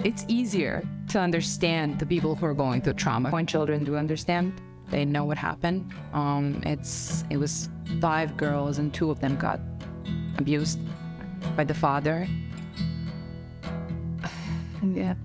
It's easier to understand the people who are going through trauma. When children do understand, they know what happened. It was 5 girls and 2 of them got abused by the father. Yeah.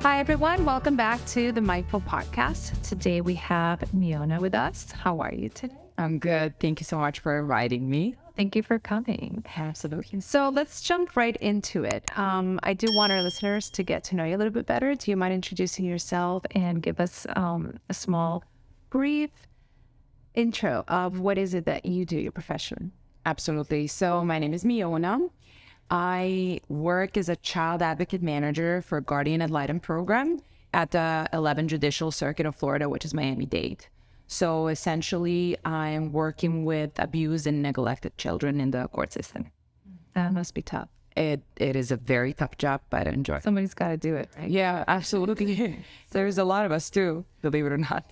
Hi, everyone. Welcome back to the Mindful Podcast. Today we have Miona with us. How are you today? I'm good. Thank you so much for inviting me. Thank you for coming. Absolutely. So let's jump right into it. I do want our listeners to get to know you a little bit better. Do you mind introducing yourself and give us a small, brief intro of what is it that you do, your profession? Absolutely. So my name is Miona. I work as a child advocate manager for Guardian Ad Litem program at the 11th Judicial Circuit of Florida, which is Miami-Dade. So essentially, I'm working with abused and neglected children in the court system. That must be tough. It is a very tough job, but I enjoy it. Somebody's got to do it, right? Yeah, absolutely. There's a lot of us too, believe it or not.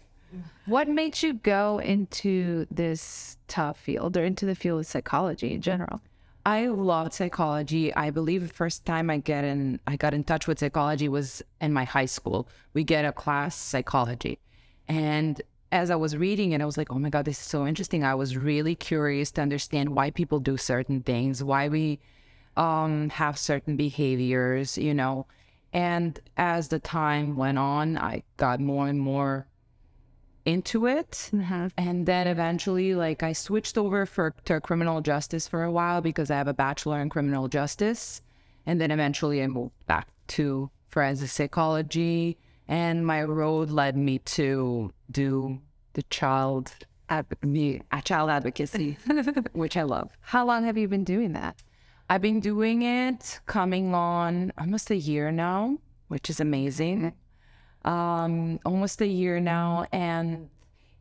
What made you go into this tough field or into the field of psychology in general? I love psychology. I believe the first time I got in touch with psychology was in my high school. We get a class, psychology. And as I was reading it, I was like, oh my God, this is so interesting. I was really curious to understand why people do certain things, why we have certain behaviors, you know. And as the time went on, I got more and more into it. Mm-hmm. And then eventually, like, I switched over to criminal justice for a while because I have a bachelor in criminal justice. And then eventually I moved back to forensic psychology. And my road led me to do the child advocacy, which I love. How long have you been doing that? I've been doing it coming on almost a year now, which is amazing. Almost a year now. And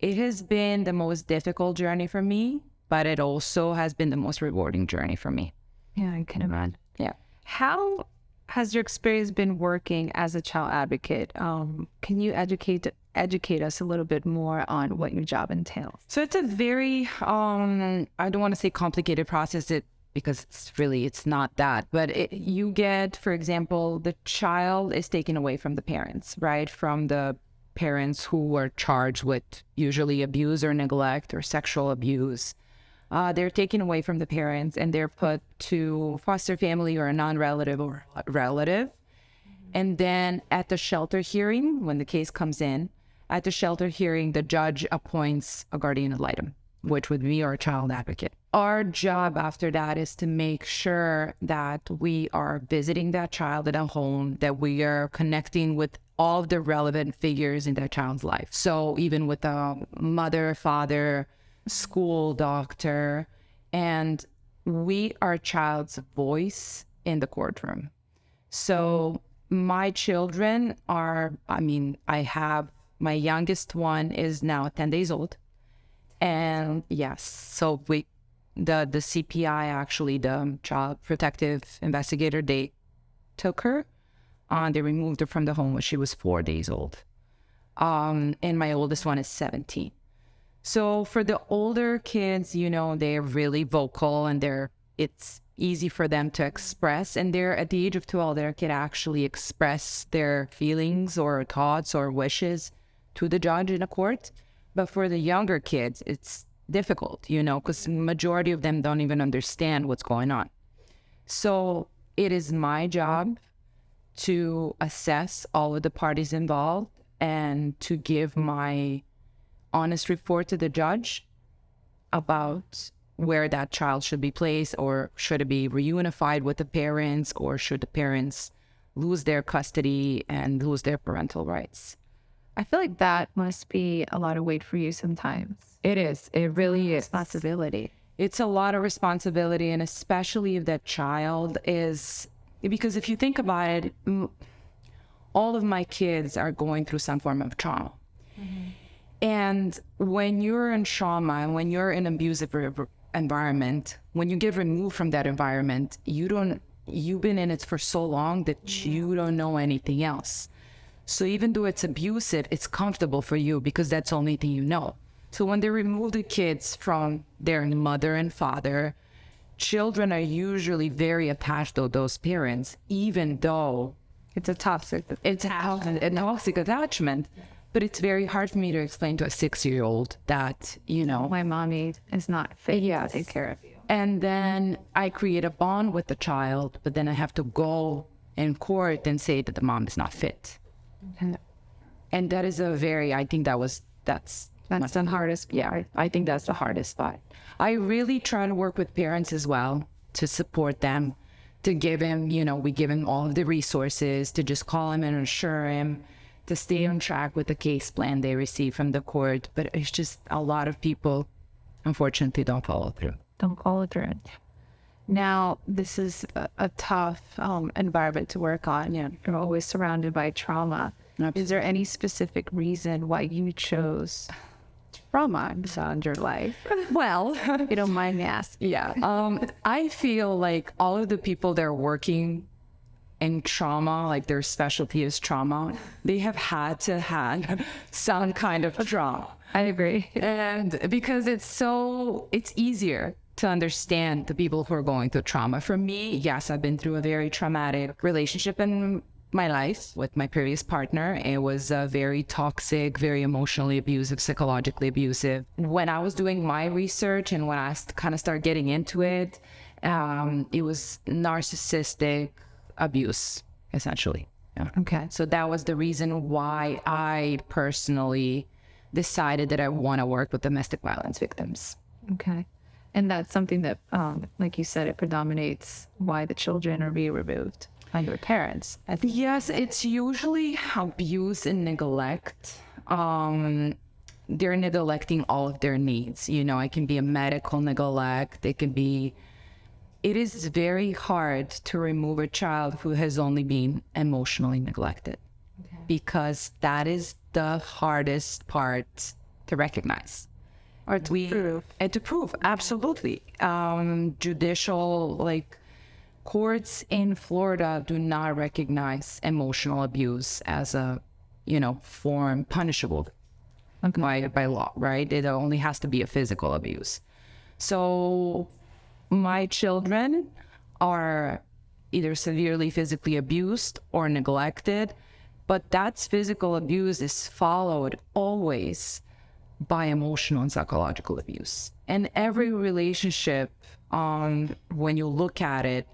it has been the most difficult journey for me, but it also has been the most rewarding journey for me. Yeah, I can imagine. Yeah. How has your experience been working as a child advocate? Can you educate us a little bit more on what your job entails? So it's a very, I don't want to say complicated process because it's not that, but you get, for example, the child is taken away from the parents, right? From the parents who are charged with usually abuse or neglect or sexual abuse. They're taken away from the parents and they're put to foster family or a non-relative or relative. And then at the shelter hearing, when the case comes in, at the shelter hearing, the judge appoints a guardian ad litem, which would be our child advocate. Our job after that is to make sure that we are visiting that child at a home, that we are connecting with all of the relevant figures in that child's life. So even with a mother, father, school, doctor, and we are child's voice in the courtroom. So my children are, I have, my youngest one is now 10 days old. And yes, so the CPI, actually, the Child Protective Investigator, they took her. They removed her from the home when she was 4 days old. And my oldest one is 17. So for the older kids, you know, they're really vocal and it's easy for them to express. And they're at the age of 12, they can actually express their feelings or thoughts or wishes to the judge in a court. But for the younger kids, it's difficult, you know, because the majority of them don't even understand what's going on. So it is my job to assess all of the parties involved and to give my honest report to the judge about where that child should be placed, or should it be reunified with the parents, or should the parents lose their custody and lose their parental rights. I feel like that must be a lot of weight for you sometimes. It is. It really is. Responsibility. It's a lot of responsibility, and especially if that child is, because if you think about it, all of my kids are going through some form of trauma. Mm-hmm. And when you're in trauma and when you're in an abusive environment, when you get removed from that environment, you've been in it for so long that you don't know anything else. So even though it's abusive, it's comfortable for you because that's the only thing you know. So when they remove the kids from their mother and father children are usually very attached to those parents, even though It's a toxic. it's a toxic attachment. But it's very hard for me to explain to a 6-year-old that, My mommy is not fit to take care of you. and then I create a bond with the child, but then I have to go in court and say that the mom is not fit. And that is I think that's the hardest. yeah, I think that's the hardest part. I really try to work with parents as well to support them, to give him, we give him all of the resources, to just call him and assure him, to stay on track with the case plan they receive from the court. But it's just a lot of people, unfortunately, don't follow through. Don't follow through. Now, this is a tough environment to work on. You're always surrounded by trauma. Is there any specific reason why you chose trauma in your life? Well, If you don't mind me asking. yeah. I feel like all of the people that are working in trauma, like their specialty is trauma, they have had to have some kind of trauma. I agree. And because it's easier to understand the people who are going through trauma. For me, yes, I've been through a very traumatic relationship in my life with my previous partner. It was very toxic, very emotionally abusive, psychologically abusive. When I was doing my research and when I kind of started getting into it, it was narcissistic abuse, essentially. Yeah. Okay. So that was the reason why I personally decided that I want to work with domestic violence victims. Okay. And that's something that, like you said, it predominates why the children are being removed by your parents. Yes, it's usually abuse and neglect. They're neglecting all of their needs. It can be a medical neglect. It is very hard to remove a child who has only been emotionally neglected, because that is the hardest part to recognize. Or to prove. And to prove, absolutely. Judicial, courts in Florida do not recognize emotional abuse as a, form punishable by law, right? It only has to be a physical abuse. So my children are either severely physically abused or neglected, but that's physical abuse is followed always by emotional and psychological abuse. And every relationship, when you look at it,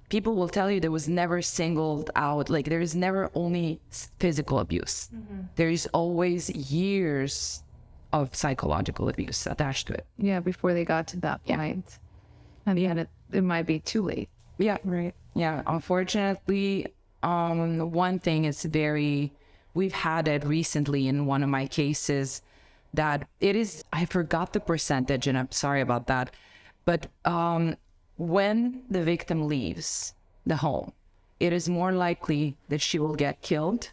people will tell you there was never singled out, there is never only physical abuse. There is always years of psychological abuse attached to it. Yeah, before they got to that point. And yet it might be too late. Yeah. Right. Yeah. Unfortunately, one thing is we've had it recently in one of my cases that I forgot the percentage and I'm sorry about that. But when the victim leaves the home, it is more likely that she will get killed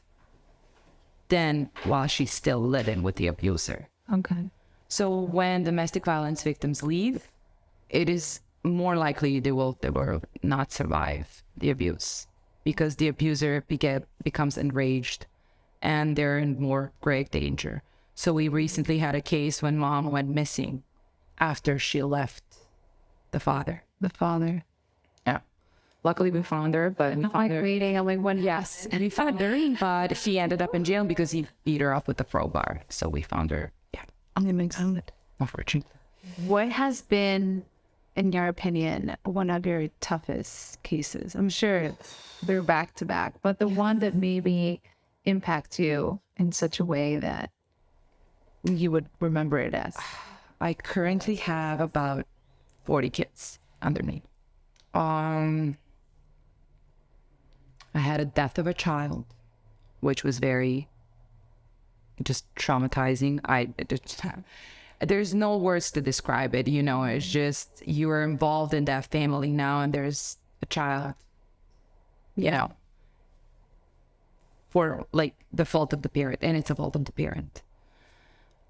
than while she's still living with the abuser. Okay. So when domestic violence victims leave, it is more likely they will not survive the abuse, because the abuser becomes enraged and they're in more grave danger. So we recently had a case when mom went missing after she left the father. The father. Yeah. Luckily we found her, but we found her. Waiting. I'm like, when? Yes, and we found her, but she ended up in jail because he beat her up with a crowbar. So we found her. Yeah. Unfortunately. What has been, in your opinion, one of your toughest cases? I'm sure they're back to back, but the one that maybe impacts you in such a way that you would remember it as? I currently have about 40 kids under me. I had a death of a child, which was very just traumatizing. There's no words to describe it, it's just you are involved in that family now and there's a child, for the fault of the parent, and it's a fault of the parent.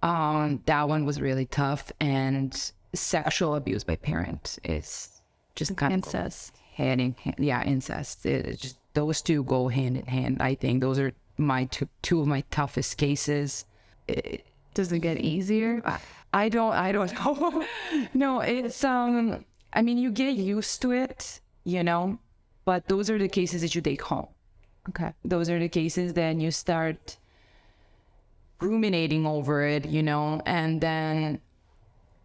That one was really tough, and sexual abuse by parent is just kind incest. Hand in hand. Yeah, incest. It's just those two go hand in hand. I think those are my two of my toughest cases. Does it get easier? I don't know. No, I mean, you get used to it, but those are the cases that you take home. Okay. Those are the cases then you start ruminating over it, and then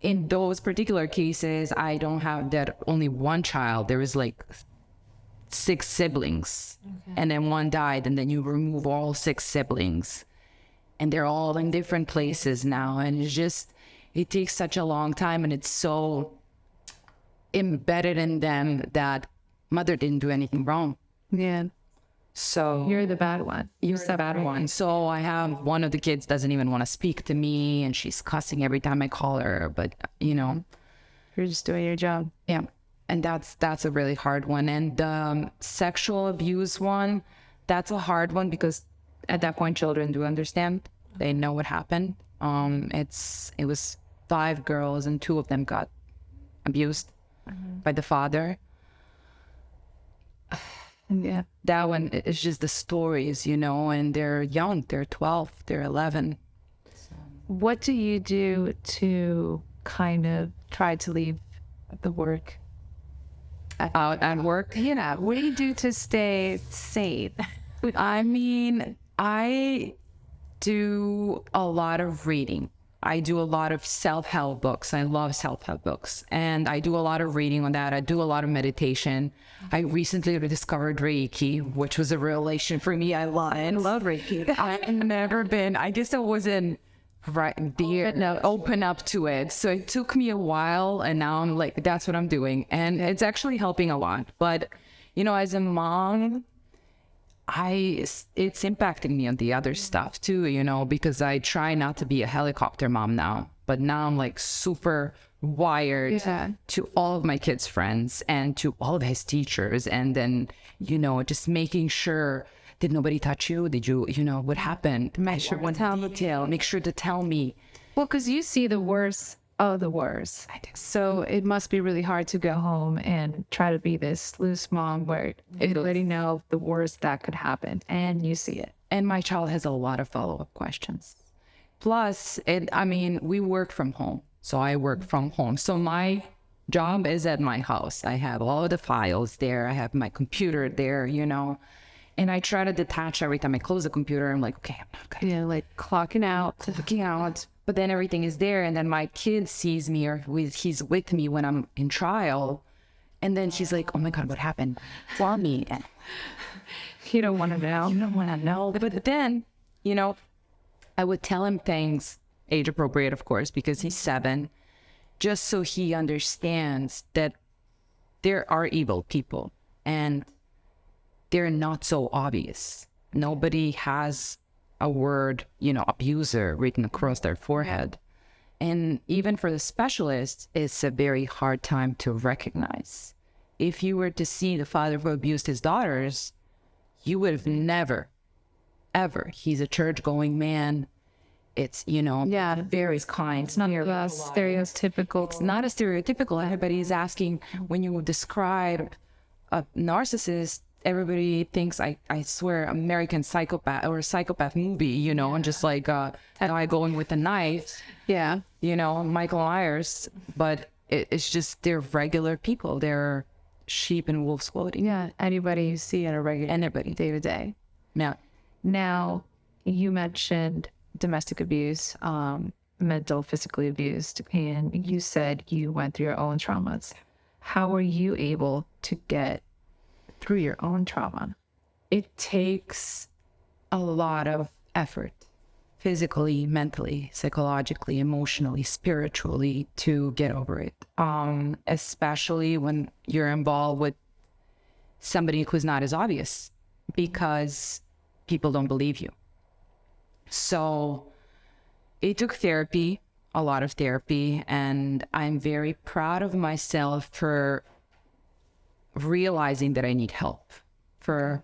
in those particular cases, I don't have that only one child. There is like 6 siblings, and then one died, and then you remove all 6 siblings, and they're all in different places now. And it takes such a long time, and it's so embedded in them that mother didn't do anything wrong. Yeah. So You're the bad one. you're the bad one. So I have one of the kids doesn't even want to speak to me, and she's cussing every time I call her. But You're just doing your job. yeah, and that's a really hard one. And the sexual abuse one, that's a hard one because at that point children do understand. They know what happened. It was 5 girls, and 2 of them got abused by the father. Yeah. That one is just the stories, and they're young. They're 12, they're 11. What do you do to kind of try to leave the work Out at work. What do you do to stay sane? I mean, I do a lot of reading. I do a lot of self-help books. I love self-help books. And I do a lot of reading on that. I do a lot of meditation. I recently discovered Reiki, which was a revelation for me. I love Reiki. I've never been, I guess I wasn't right there, open up to it. So it took me a while, and now I'm like, that's what I'm doing. And it's actually helping a lot. But, as a mom, it's impacting me on the other stuff too, because I try not to be a helicopter mom now, but now I'm like super wired to all of my kids' friends and to all of his teachers. And then, just making sure, did nobody touch you? Did you, what happened? Make sure to tell me. Well, because you see the worst of the worst. So it must be really hard to go home and try to be this loose mom where you already know the worst that could happen and you see it. And my child has a lot of follow-up questions. Plus, we work from home. So I work from home. So my job is at my house. I have all of the files there. I have my computer there, and I try to detach every time I close the computer. I'm like, okay, I'm not good. Yeah, like clocking out. But then everything is there. And then my kid sees me, or he's with me when I'm in trial. And then she's like, oh my God, what happened? Tell me. And You don't want to know. you don't want to know. But then, I would tell him things, age appropriate, of course, because he's 7, just so he understands that there are evil people and they're not so obvious. Nobody has a word, abuser written across their forehead. And even for the specialists, it's a very hard time to recognize. If you were to see the father who abused his daughters, you would have never, ever. He's a church-going man. It's, very kind. It's not stereotypical. It's not a stereotypical. Everybody is asking, when you describe a narcissist, everybody thinks, I swear, American Psychopath or a psychopath movie, and just like a guy going with a knife. Yeah. Michael Myers. But it's just, they're regular people. They're sheep in wolf's clothing. Yeah. Anybody you see in a regular, anybody day to day. Yeah. Now, you mentioned domestic abuse, mental, physically abused, and you said you went through your own traumas. How were you able to get through your own trauma? It takes a lot of effort, physically, mentally, psychologically, emotionally, spiritually, to get over it. Especially when you're involved with somebody who's not as obvious, because people don't believe you. So it took therapy, a lot of therapy, and I'm very proud of myself for realizing that I need help, for,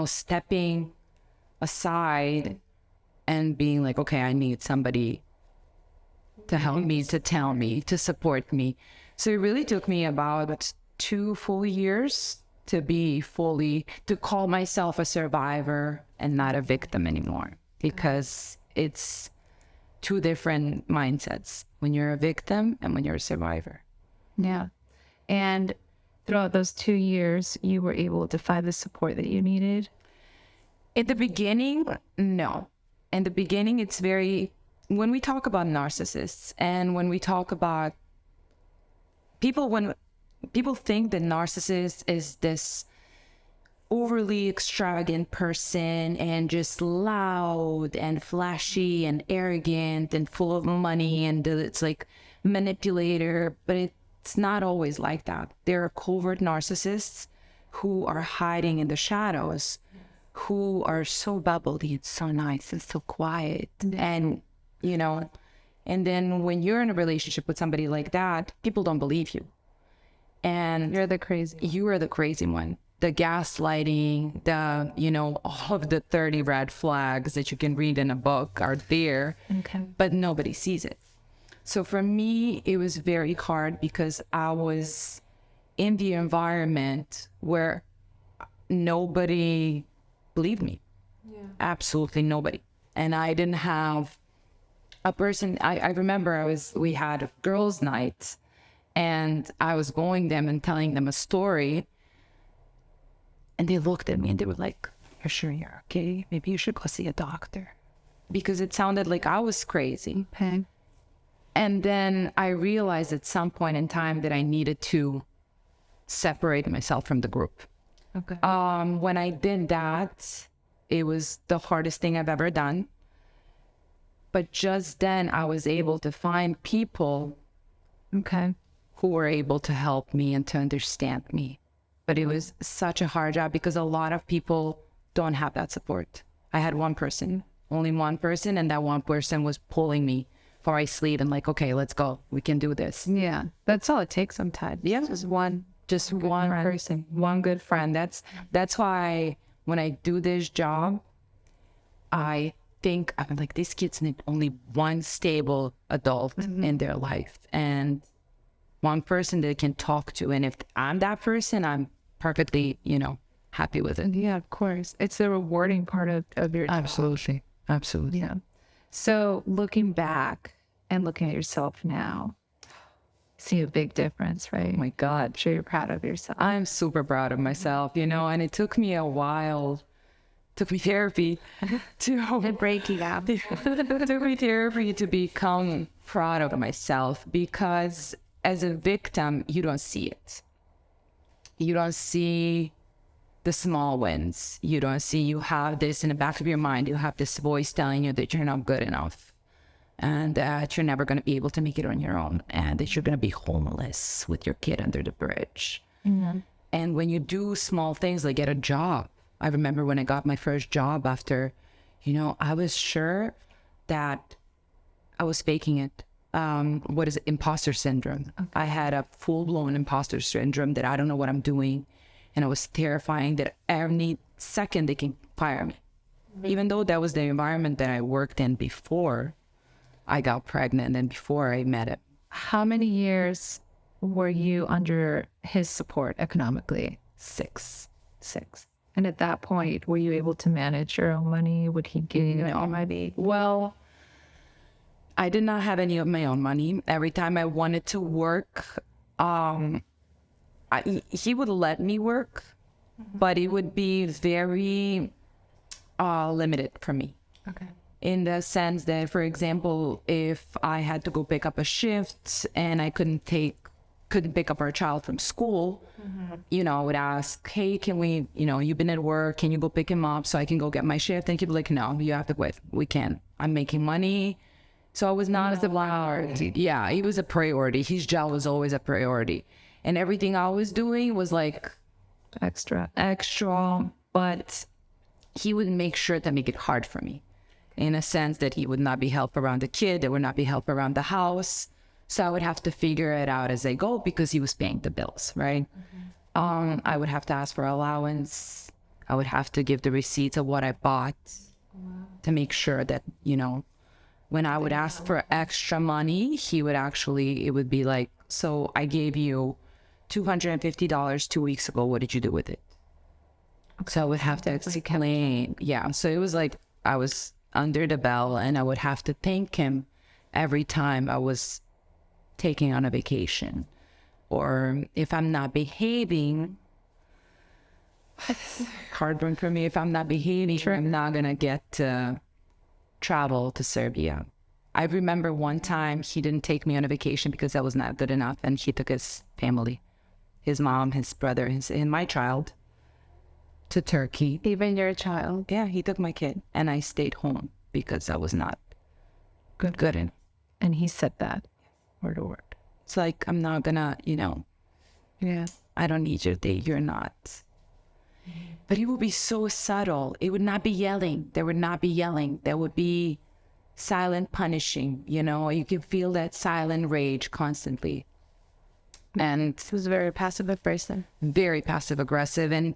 stepping aside and being like, okay, I need somebody to help me, to tell me, to support me. So it really took me about 2 full years to call myself a survivor and not a victim anymore, because it's 2 different mindsets when you're a victim and when you're a survivor. Yeah. And throughout those 2 years, you were able to find the support that you needed? In the beginning, no. In the beginning, it's very, when we talk about narcissists and when we talk about people, when people think that narcissist is this overly extravagant person and just loud and flashy and arrogant and full of money and it's like manipulator, but it's not always like that. There are covert narcissists who are hiding in the shadows, who are so bubbly and so nice and so quiet. And, you know, and then when you're in a relationship with somebody like that, people don't believe you. And You're the crazy. you are the crazy one. The gaslighting, the, you know, all of the 30 red flags that you can read in a book are there, Okay. but nobody sees it. So for me, it was very hard because I was in the environment where nobody believed me. Yeah. Absolutely nobody. And I didn't have a person. I remember we had girls' nights and I was going them and telling them a story. And they looked at me and they were like, "You're sure you're okay? Maybe you should go see a doctor." Because it sounded like I was crazy. Okay. And then I realized at some point in time that I needed to separate myself from the group. Okay. When I did that, it was the hardest thing I've ever done. But just then I was able to find people Okay. who were able to help me and to understand me. But it was such a hard job because a lot of people don't have that support. I had one person, only one person, and that one person was pulling me for my sleeve and like, "Okay, let's go. We can do this." Yeah. That's all it takes sometimes. Yeah. Just one. Just one friend. person, one good friend. That's why when I do this job, I think I'm like, these kids need only one stable adult in their life and one person they can talk to. And if I'm that person, I'm perfectly, happy with it. Yeah, of course. It's the rewarding part of your job. Absolutely. Absolutely. Yeah. So looking back and looking at yourself now, see a big difference, right? Oh my God. I'm sure you're proud of yourself. I'm super proud of myself, and it took me a while, took me therapy to breaking out. it took me therapy to become proud of myself because as a victim, you don't see it. You don't see the small wins. You don't see, you have this in the back of your mind. You have this voice telling you that you're not good enough and that you're never going to be able to make it on your own and that you're going to be homeless with your kid under the bridge. Mm-hmm. And when you do small things like get a job, I remember when I got my first job after, I was sure that I was faking it. What is it? Imposter syndrome. Okay. I had a full-blown imposter syndrome that I don't know what I'm doing. And I was terrifying that any second they can fire me. Mm-hmm. Even though that was the environment that I worked in before I got pregnant and before I met him. How many years were you under his support economically? 6. And at that point, were you able to manage your own money? Would he give you any money? Well, I did not have any of my own money. Every time I wanted to work, he would let me work, but it would be very limited for me. Okay. In the sense that, for example, if I had to go pick up a shift and I couldn't pick up our child from school, I would ask, "Hey, can we, you've been at work, can you go pick him up so I can go get my shift?" And he'd be like, "No, you have to quit. We can't. I'm making money." So I was not as a priority. Yeah, he was a priority. His job was always a priority. And everything I was doing was like Extra. But he would make sure to make it hard for me in a sense that he would not be help around the kid. There would not be help around the house. So I would have to figure it out as I go because he was paying the bills, right? Mm-hmm. I would have to ask for allowance. I would have to give the receipts of what I bought to make sure that, when I would ask for extra money, it would be like, "So I gave you $250 2 weeks ago. What did you do with it?" Okay. So I would have to explain. Yeah. So it was like I was under the bell and I would have to thank him every time I was taking on a vacation. or if I'm not behaving, hard one for me. If I'm not behaving, I'm not gonna get to travel to Serbia. I remember one time he didn't take me on a vacation because that was not good enough, and he took his family, his mom, his brother, and my child, to Turkey. Even your child. Yeah, he took my kid, and I stayed home because I was not good enough. And he said that word to word. It's like, I'm not gonna, Yeah. I don't need your date. You're not. But it would be so subtle. It would not be yelling. There would not be yelling. There would be silent punishing, You can feel that silent rage constantly. And It was very passive aggressive. very passive aggressive. And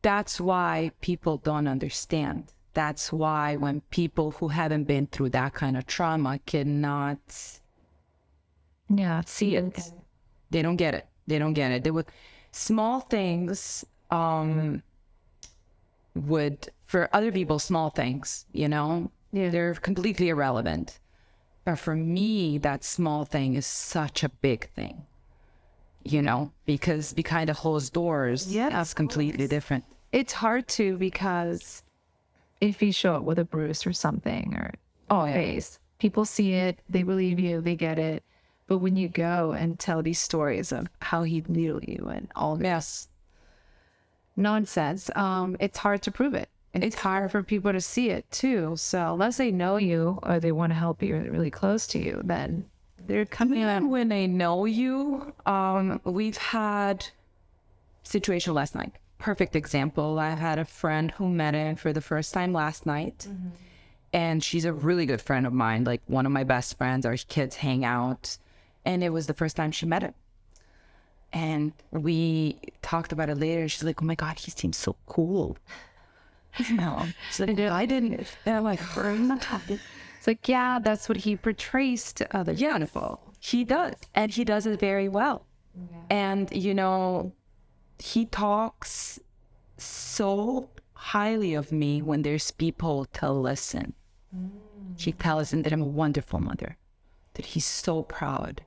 that's why people don't understand. That's why when people who haven't been through that kind of trauma cannot, Yeah, see it. they don't get it. They don't get it. There were small things, would, for other people, small things, Yeah. they're completely irrelevant. But for me, that small thing is such a big thing, because behind the closed doors, it's completely different. It's hard to, because if you show up with a bruise or something, or face, people see it, they believe you, they get it. But when you go and tell these stories of how he knew you and all this nonsense, it's hard to prove it. And it's hard for people to see it too. So unless they know you or they want to help you or they're really close to you, then they're coming in. When they know you, we've had situation last night. Perfect example. I had a friend who met him for the first time last night. And she's a really good friend of mine, like one of my best friends. Our kids hang out. And it was the first time she met him. And we talked about it later. She's like, oh my God, he seems so cool. No, she's like, I didn't. And I'm like, I'm not talking. It's like, yeah, that's what he portrays to others. Yeah, he does. And he does it very well. And, he talks so highly of me when there's people to listen. He tells him that I'm a wonderful mother, that he's so proud.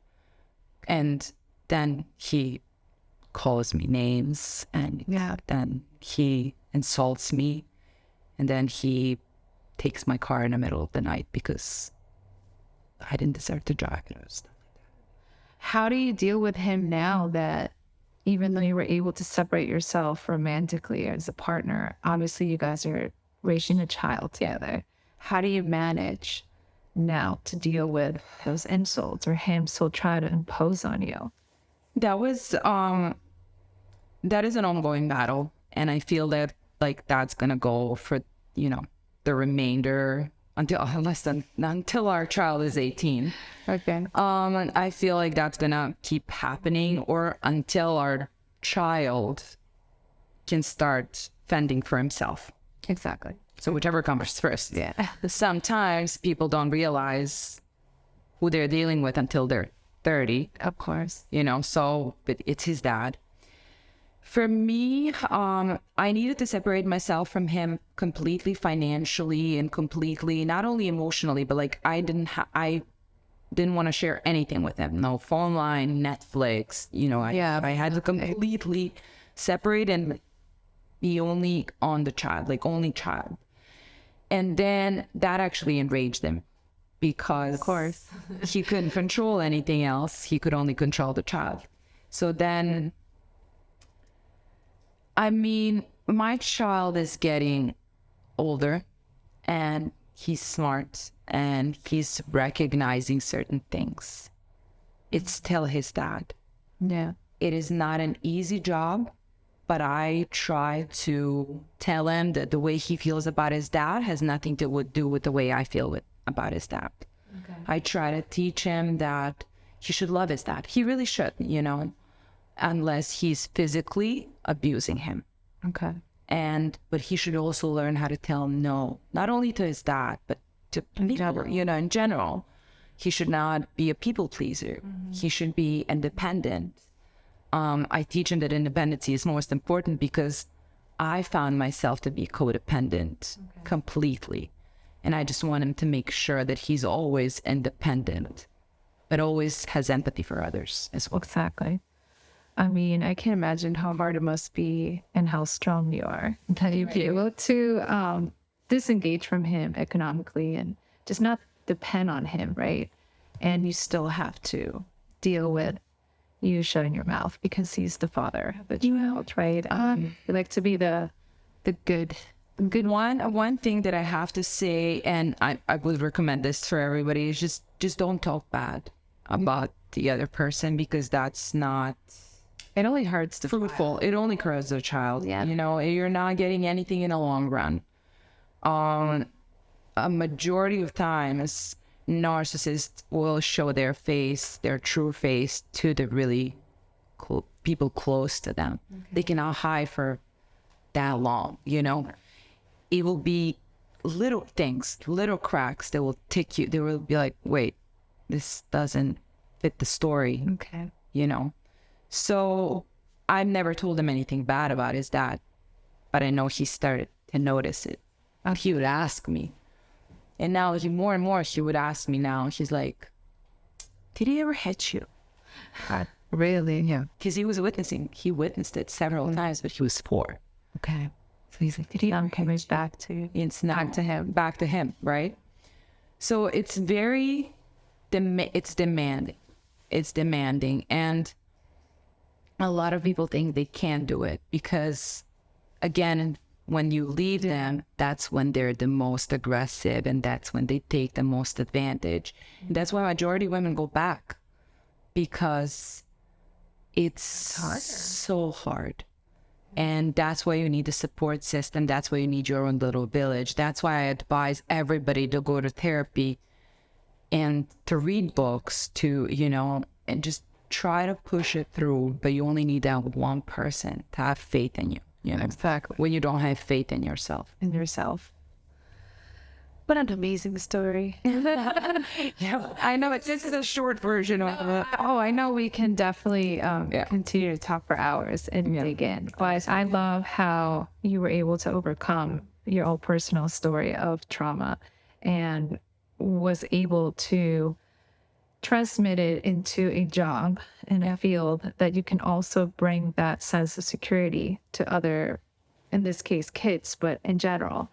And then he calls me names, and then he insults me, and then he takes my car in the middle of the night because I didn't deserve to drive it or stuff like that. How do you deal with him now that even though you were able to separate yourself romantically as a partner, obviously you guys are raising a child together. How do you manage now to deal with those insults or him still try to impose on you? That is an ongoing battle. And I feel that that's going to go for, the remainder until our child is 18. Okay. I feel like that's going to keep happening, or until our child can start fending for himself. Exactly. So whichever comes first. Yeah. Sometimes people don't realize who they're dealing with until they're 30. Of course. But it's his dad. For me, I needed to separate myself from him completely financially and completely, not only emotionally, but I didn't want to share anything with him. No phone line, Netflix, I had to completely separate and be only on the child, only child. And then that actually enraged him because of course he couldn't control anything else. He could only control the child. So then, my child is getting older and he's smart and he's recognizing certain things. It's still his dad. Yeah. It is not an easy job, but I try to tell him that the way he feels about his dad has nothing to do with the way I feel about his dad. Okay. I try to teach him that he should love his dad. He really should, unless he's physically abusing him. Okay. But he should also learn how to tell no, not only to his dad, but to people, in general. He should not be a people pleaser. Mm-hmm. He should be independent. I teach him that independence is most important because I found myself to be codependent completely. And I just want him to make sure that he's always independent. but always has empathy for others as well. Exactly. I mean, I can't imagine how hard it must be and how strong you are that you'd be able to disengage from him economically and just not depend on him, right? And you still have to deal with you shutting your mouth because he's the father of the child, right? You like to be the good one. One thing that I have to say, and I would recommend this for everybody, is just don't talk bad about the other person, because that's not It only hurts the fruitful. It only hurts the child. Yeah. You know, you're not getting anything in the long run. A majority of times, narcissists will show their face, their true face, to the really people close to them. They cannot hide for that long, you know. It will be little things, little cracks that will tick you. They will be like, wait, this doesn't fit the story, Okay. you know. So I've never told him anything bad about his dad, but I know he started to notice it. And he would ask me. And now more and more he would ask me now. He's like, did he ever hit you? Really? Yeah. Because he witnessed it several times, but he was 4. Okay. So he's like, Did he coming back to you? it's not back to him, right? So it's very, it's demanding. It's demanding. And a lot of people think they can't do it because, again, when you leave them, that's when they're the most aggressive and that's when they take the most advantage. And that's why majority of women go back, because it's so hard. And that's why you need a support system. That's why you need your own little village. That's why I advise everybody to go to therapy and to read books, to, you know, and just try to push it through. But you only need that one person to have faith in you, you know, Exactly. when you don't have faith in yourself. In yourself. What an amazing story. Yeah, I know this is a short version of it. Oh, I know we can definitely continue to talk for hours and dig in. But I love how you were able to overcome your own personal story of trauma and was able to transmit it into a job in a field that you can also bring that sense of security to other, in this case, kids, but in general.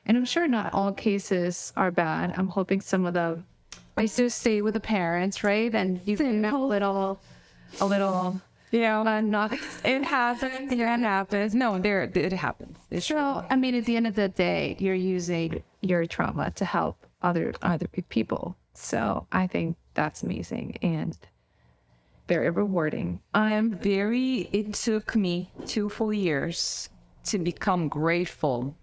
And I'm sure not all cases are bad. I'm hoping some of them I do stay with the parents, right? And you can a little, Yeah, not. it happens. Yeah, it happens. No, it happens. It's So, I mean, at the end of the day, you're using your trauma to help other people. So I think that's amazing and very rewarding. It took me 2 full years to become grateful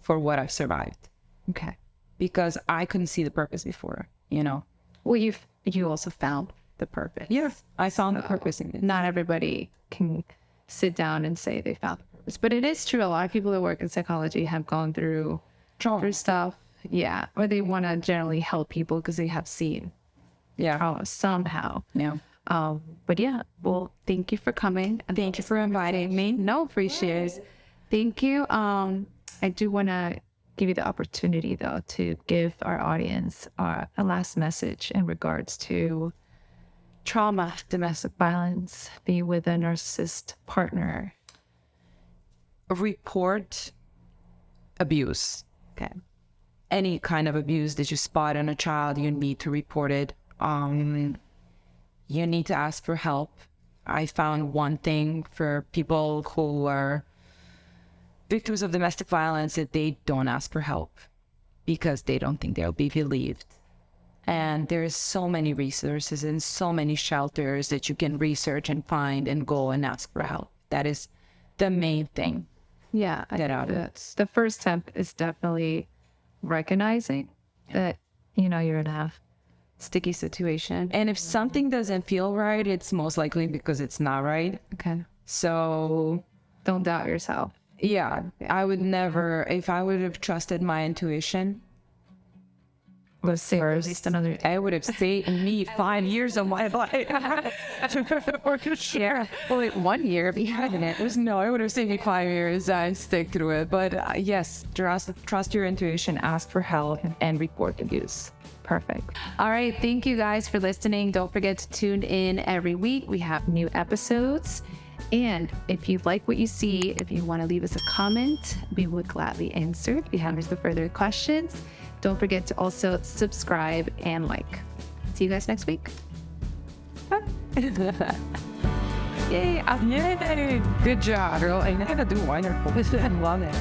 for what I survived, Okay. because I couldn't see the purpose before, you know. Well, you also found the purpose. Yes, I found the purpose in it. Not everybody can sit down and say they found the purpose, but it is true. A lot of people that work in psychology have gone through stuff. Yeah. Or they want to generally help people because they have seen trauma somehow. Yeah. But yeah, well, thank you for coming. And Thank you for inviting me. No, appreciate it. Thank you. I do want to give you the opportunity, though, to give our audience a last message in regards to trauma, domestic violence, be with a narcissist partner. Report abuse. Okay. Any kind of abuse that you spot on a child, you need to report it. You need to ask for help. I found one thing for people who are victims of domestic violence, that they don't ask for help because they don't think they'll be believed. And there's so many resources and so many shelters that you can research and find and go and ask for help. That is the main thing. Yeah. The first step is definitely recognizing that, you're in a sticky situation. And if something doesn't feel right, it's most likely because it's not right. Okay. So Don't doubt yourself. yeah, I would never, if I would have trusted my intuition Let's say at least another. I would have saved me 5 years of my life. Or to share. Well, 1 year behind it. No, I would have saved me 5 years. I stick through it. But yes, trust your intuition, ask for help, and report abuse. Perfect. All right. Thank you guys for listening. Don't forget to tune in every week. We have new episodes. And if you like what you see, if you want to leave us a comment, we would gladly answer. If you have any further questions, don't forget to also subscribe and like. See you guys next week. Yay. Yay. Good job, girl. I know how to do wonderful. I love it.